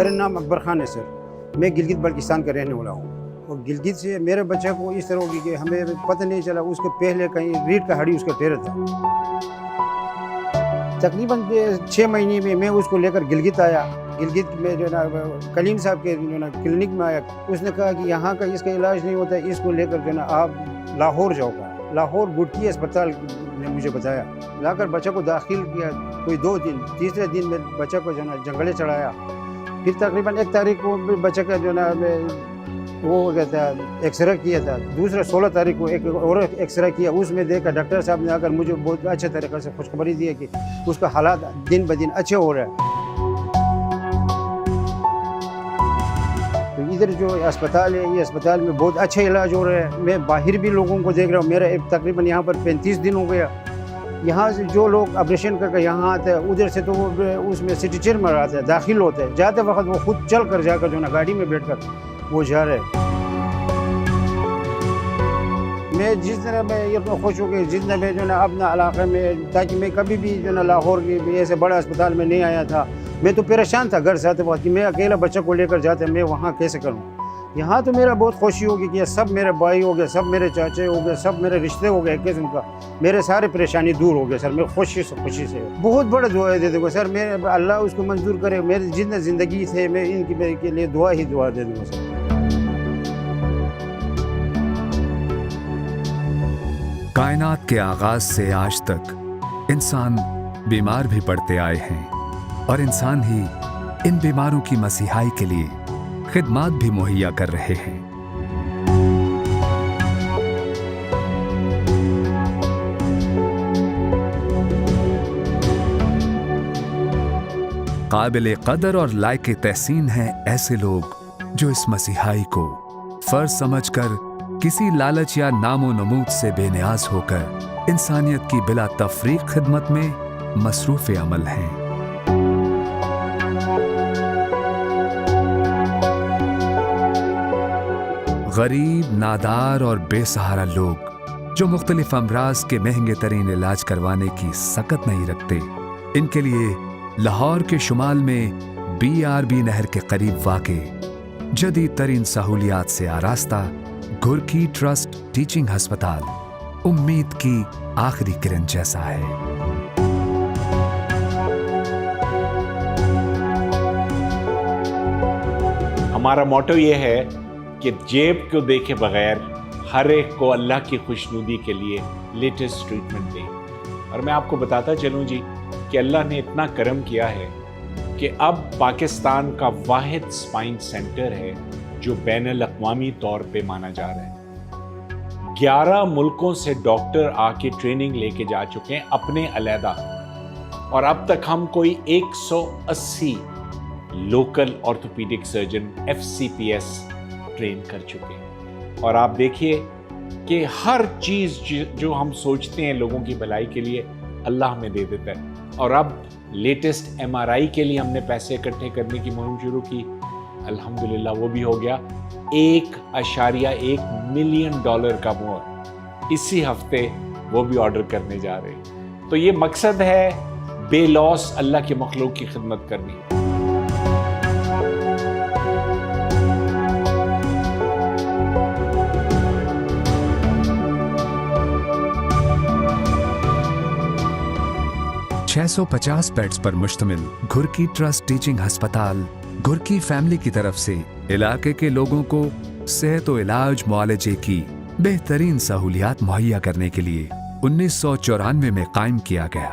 मेरा नाम अकबर खान है सर। मैं गिलगित बल्किस्तान का रहने वाला हूँ और गिलगित से मेरे बच्चे को इस तरह होगी कि हमें पता नहीं चला, उसके पहले कहीं रीढ़ का हड्डी उसका टेढ़ा था। तकरीबन 6 महीने में मैं उसको लेकर गिलगित आया। गिलगित में जो ना कलीम साहब के जो ना क्लिनिक में आया, उसने कहा कि यहाँ का इसका इलाज नहीं होता, इसको लेकर जो ना आप लाहौर जाओगा। लाहौर गुटकी अस्पताल ने मुझे बताया, लाकर बच्चे को दाखिल किया। कोई 2 दिन, तीसरे दिन में बच्चे को जो ना जंगले चढ़ाया। फिर तकरीबन 1 तारीख को बच्चे का जो ना वो हो गया था, एक्सरे किया था। दूसरा 16 तारीख को एक और एक्सरे किया, उसमें देखा डॉक्टर साहब ने आकर मुझे बहुत अच्छे तरीके से खुशखबरी दी है कि उसका हालात दिन ब दिन अच्छे हो रहे हैं। तो इधर जो अस्पताल है, ये अस्पताल में बहुत अच्छे इलाज हो रहे हैं। मैं बाहर भी लोगों को देख रहा हूँ। मेरा तकरीबन यहाँ पर 35 दिन हो गया। यहाँ से जो लोग ऑपरेशन करके यहाँ आते हैं, उधर से तो वो उसमें सिटी चेयर में आते हैं, दाखिल होते हैं। जाते वक्त वो खुद चल कर जाकर जो ना गाड़ी में बैठकर वो जा रहे हैं। मैं जिस तरह मैं ये तो खुश हूँ कि जितना मैं जो ना अपना इलाके में, ताकि मैं कभी भी जो ना लाहौर के ऐसे बड़े अस्पताल में नहीं आया था। मैं तो परेशान था घर से आते वक्त कि मैं अकेला बच्चे को लेकर जाते, मैं वहाँ कैसे करूँ। यहाँ तो मेरा बहुत खुशी होगी कि सब मेरे भाई हो गए, सब मेरे चाचे हो गए, सब मेरे रिश्ते हो गए। किस्म का मेरे सारे परेशानी दूर हो गए सर। मैं खुशी से बहुत बड़ा दुआ दे दूँगा सर। मैं अल्लाह उसको मंजूर करे, मेरी जितनी ज़िंदगी थे मैं इनकी के लिए दुआ दे दूँगा सर। कायनात के आगाज से आज तक इंसान बीमार भी पड़ते आए हैं और इंसान ही इन बीमारों की मसीहाई के लिए खिदमात भी मुहैया कर रहे हैं। काबिल कदर और लायक तहसीन हैं ऐसे लोग जो इस मसीहाई को फर्ज समझकर किसी लालच या नामो नमूद से बेनियाज होकर इंसानियत की बिला तफरीक खिदमत में मसरूफ अमल हैं। गरीब, नादार और बेसहारा लोग जो मुख्तलिफ अमराज के महंगे तरीन इलाज करवाने की सकत नहीं रखते, इनके लिए लाहौर के शुमाल में BRB नहर के करीब वाक़े जदीद तरीन सहूलियात से आरास्ता घुरकी ट्रस्ट टीचिंग अस्पताल उम्मीद की आखिरी किरण जैसा है। हमारा मोटो ये है कि जेब को देखे बगैर हर एक को अल्लाह की खुशनुदी के लिए लेटेस्ट ट्रीटमेंट दें। और मैं आपको बताता चलूँ जी कि अल्लाह ने इतना करम किया है कि अब पाकिस्तान का वाहिद स्पाइन सेंटर है जो बैनुल अक़वामी तौर पे माना जा रहा है। 11 मुल्कों से डॉक्टर आके ट्रेनिंग लेके जा चुके हैं अपने अलहदा, और अब तक हम कोई 180 local orthopaedic surgeon FCPS train कर चुके हैं। और आप देखिए कि हर चीज़ जो हम सोचते हैं लोगों की भलाई के लिए, अल्लाह हमें दे देता है। और अब लेटेस्ट MRI के लिए हमने पैसे इकट्ठे करने की मुहिम शुरू की, अल्हम्दुलिल्लाह वो भी हो गया। $1.1 मिलियन का मोहर इसी हफ्ते वो भी ऑर्डर करने जा रहे हैं। तो ये मकसद है बेलॉस अल्लाह के मखलूक की खिदमत करनी। $650 बेड्स पर मुश्तमिल घुरकी ट्रस्ट टीचिंग अस्पताल घुरकी फैमिली की तरफ से इलाके के लोगों को सेहत व इलाज मुआलजे की बेहतरीन सहूलियात मुहैया करने के लिए 1994 में कायम किया गया।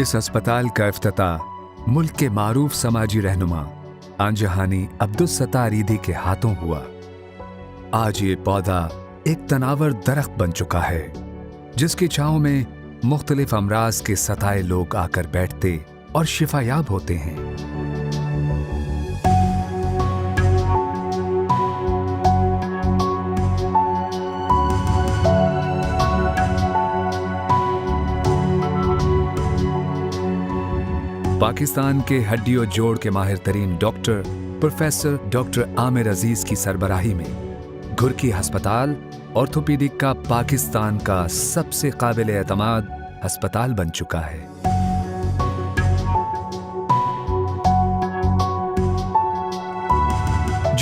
इस अस्पताल का इफ्तिताह मुल्क के मारूफ समाजी रहनुमा आंजहानी अब्दुल सत्तार ईदी के हाथों हुआ। आज ये पौधा एक तनावर दरख्त बन चुका है जिसकी छांव में मुख्तलिफ अमराज के सताए लोग आकर बैठते और शिफायाब होते हैं। पाकिस्तान के हड्डियों जोड़ के माहिर तरीन डॉक्टर प्रोफेसर डॉक्टर आमिर अजीज की सरबराही में घुरकी अस्पताल ऑर्थोपीडिक का पाकिस्तान का सबसे काबिल एतमाद अस्पताल बन चुका है।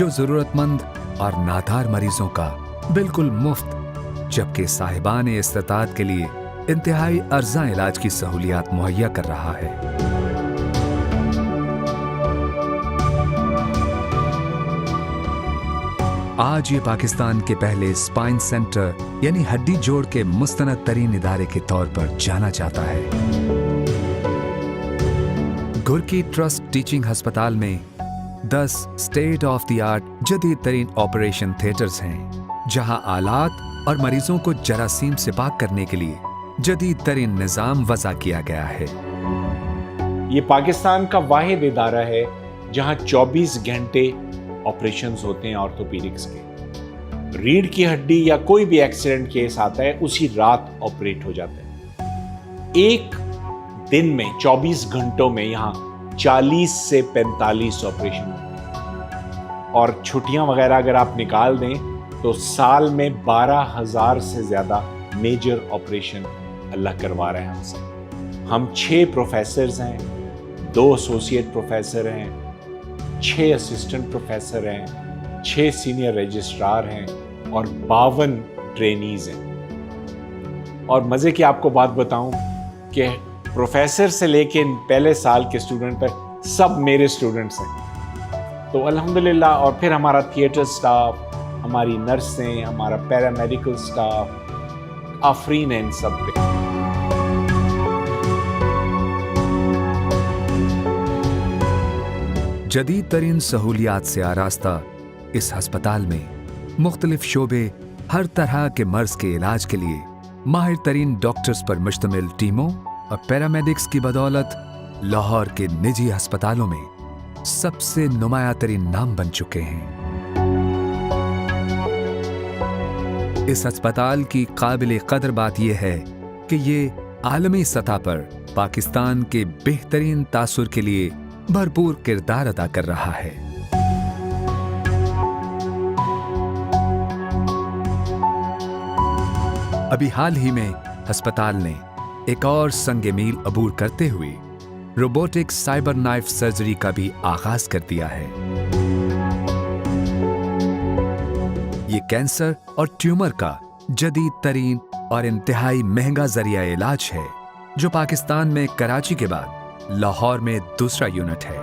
जो जरूरतमंद और नादार मरीजों का बिल्कुल मुफ्त, जबकि साहिबान इस्तिताअत के लिए इंतहाई अर्जा इलाज की सहूलियात मुहैया कर रहा है। आज ये पाकिस्तान के पहले स्पाइन सेंटर यानी हड्डी जोड़ के मुस्तनद तरीन इदारे के तौर पर जाना जाता है। घुर्की ट्रस्ट टीचिंग अस्पताल में 10 स्टेट ऑफ द आर्ट जदीद तरीन ऑपरेशन थिएटर्स हैं, जहां आलात और मरीजों को जरासीम से पाक करने के लिए जदीद तरीन निजाम वज़ा किया गया है। ये पाकिस्तान का वाहिद इदारा है जहां 24 घंटे ऑपरेशंस होते हैं ऑर्थोपेडिक्स के। रीढ़ की हड्डी या कोई भी एक्सीडेंट केस आता है उसी रात ऑपरेट हो जाता है। एक दिन में 24 घंटों में यहाँ 40 से 45 ऑपरेशन होते हैं, और छुट्टियां वगैरह अगर आप निकाल दें तो साल में 12,000 से ज्यादा मेजर ऑपरेशन अल्लाह करवा रहे हैं हमसे। हम 6 प्रोफेसर्स हैं, 2 एसोसिएट प्रोफेसर हैं, 6 असिस्टेंट प्रोफेसर हैं, 6 सीनियर रजिस्ट्रार हैं और 52 ट्रेनीज हैं। और मजे की आपको बात बताऊं कि प्रोफेसर से लेके पहले साल के स्टूडेंट तक सब मेरे स्टूडेंट्स हैं। तो अल्हम्दुलिल्लाह। और फिर हमारा थिएटर स्टाफ, हमारी नर्सें, हमारा पैरामेडिकल स्टाफ आफरीन है इन सब पे। जदीद तरीन सहूलियात से आरास्ता इस अस्पताल में मुख्तलिफ शोबे हर तरह के मर्ज के इलाज के लिए माहिर तरीन डॉक्टर्स पर मुश्तमिल टीमों और पैरामेडिक्स की बदौलत लाहौर के निजी अस्पतालों में सबसे नुमाया तरीन नाम बन चुके हैं। इस अस्पताल की काबिल कदर बात यह है कि ये आलमी सतह पर पाकिस्तान के बेहतरीन तासुर के लिए भरपूर किरदार अदा कर रहा है। अभी हाल ही में अस्पताल ने एक और संगे मील अबूर करते हुए रोबोटिक साइबर नाइफ सर्जरी का भी आगाज कर दिया है। ये कैंसर और ट्यूमर का जदीद तरीन और इंतहाई महंगा जरिया इलाज है, जो पाकिस्तान में कराची के बाद लाहौर में दूसरा यूनिट है।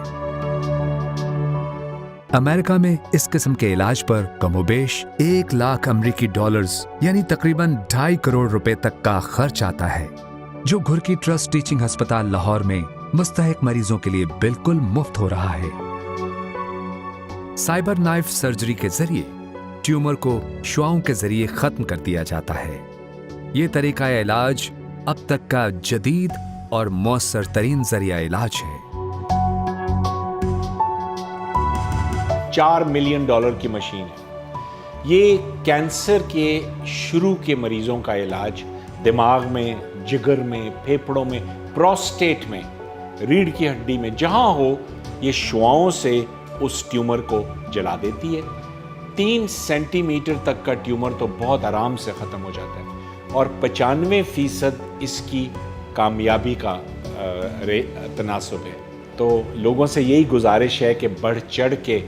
अमेरिका में इस किस्म के इलाज पर कमोबेश 1 लाख अमरीकी डॉलर्स यानी तकरीबन 2.5 करोड़ रुपए तक का खर्च आता है, जो घुर्की ट्रस्ट टीचिंग अस्पताल लाहौर में मुस्तहिक मरीजों के लिए बिल्कुल मुफ्त हो रहा है। साइबर नाइफ सर्जरी के जरिए ट्यूमर को शुआओं के जरिए खत्म कर दिया जाता है। ये तरीका इलाज अब तक का जदीद और मौसर तरीन जरिया इलाज है। $4 मिलियन की मशीन है। ये कैंसर के शुरू के मरीजों का इलाज दिमाग में, जिगर में, फेफड़ों में, प्रोस्टेट में, रीढ़ की हड्डी में, जहां हो, ये शुआओं से उस ट्यूमर को जला देती है। 3 सेंटीमीटर तक का ट्यूमर तो बहुत आराम से ख़त्म हो जाता है और 95% इसकी कामयाबी का तनासब है। तो लोगों से यही गुजारिश है कि बढ़ चढ़ के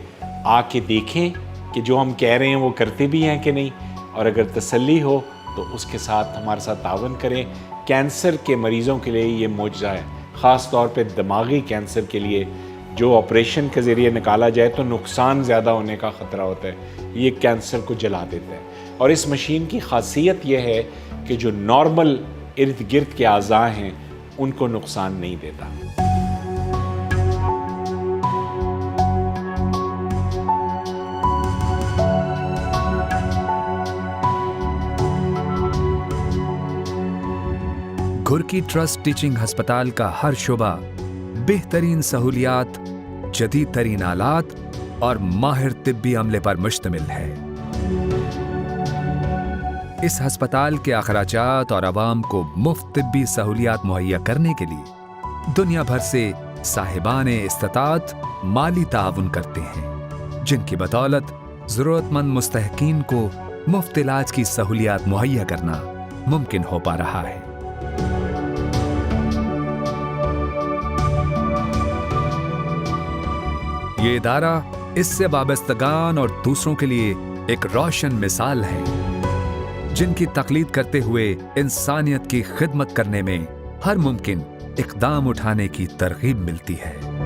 आके देखें कि जो हम कह रहे हैं वो करते भी हैं कि नहीं, और अगर तसल्ली हो तो उसके साथ हमारे साथ तावन करें। कैंसर के मरीज़ों के लिए ये मौजज़ा है, ख़ास तौर पे दिमागी कैंसर के लिए। जो ऑपरेशन के ज़रिए निकाला जाए तो नुकसान ज़्यादा होने का ख़तरा होता है, ये कैंसर को जला देता है। और इस मशीन की ख़ासियत यह है कि जो नॉर्मल इर्द गिर्द के अज़ा हैं उनको नुकसान नहीं देता। घुर्की ट्रस्ट टीचिंग अस्पताल का हर शोबा बेहतरीन सहूलियात, जदीद तरीन आलात और माहिर तिब्बी अमले पर मुश्तमिल है। इस अस्पताल के अखराजात और आवाम को मुफ्त तिब्बी सहूलियात मुहैया करने के लिए दुनिया भर से साहिबान इस्तिताअत माली ताउन करते हैं, जिनकी बदौलत जरूरतमंद मुस्तहकीन को मुफ्त इलाज की सहूलियात मुहैया करना मुमकिन हो पा रहा है। ये इदारा इससे वाबस्तगान और दूसरों के लिए एक रोशन मिसाल है, जिनकी तकलीद करते हुए इंसानियत की खिदमत करने में हर मुमकिन इक़दाम उठाने की तरगीब मिलती है।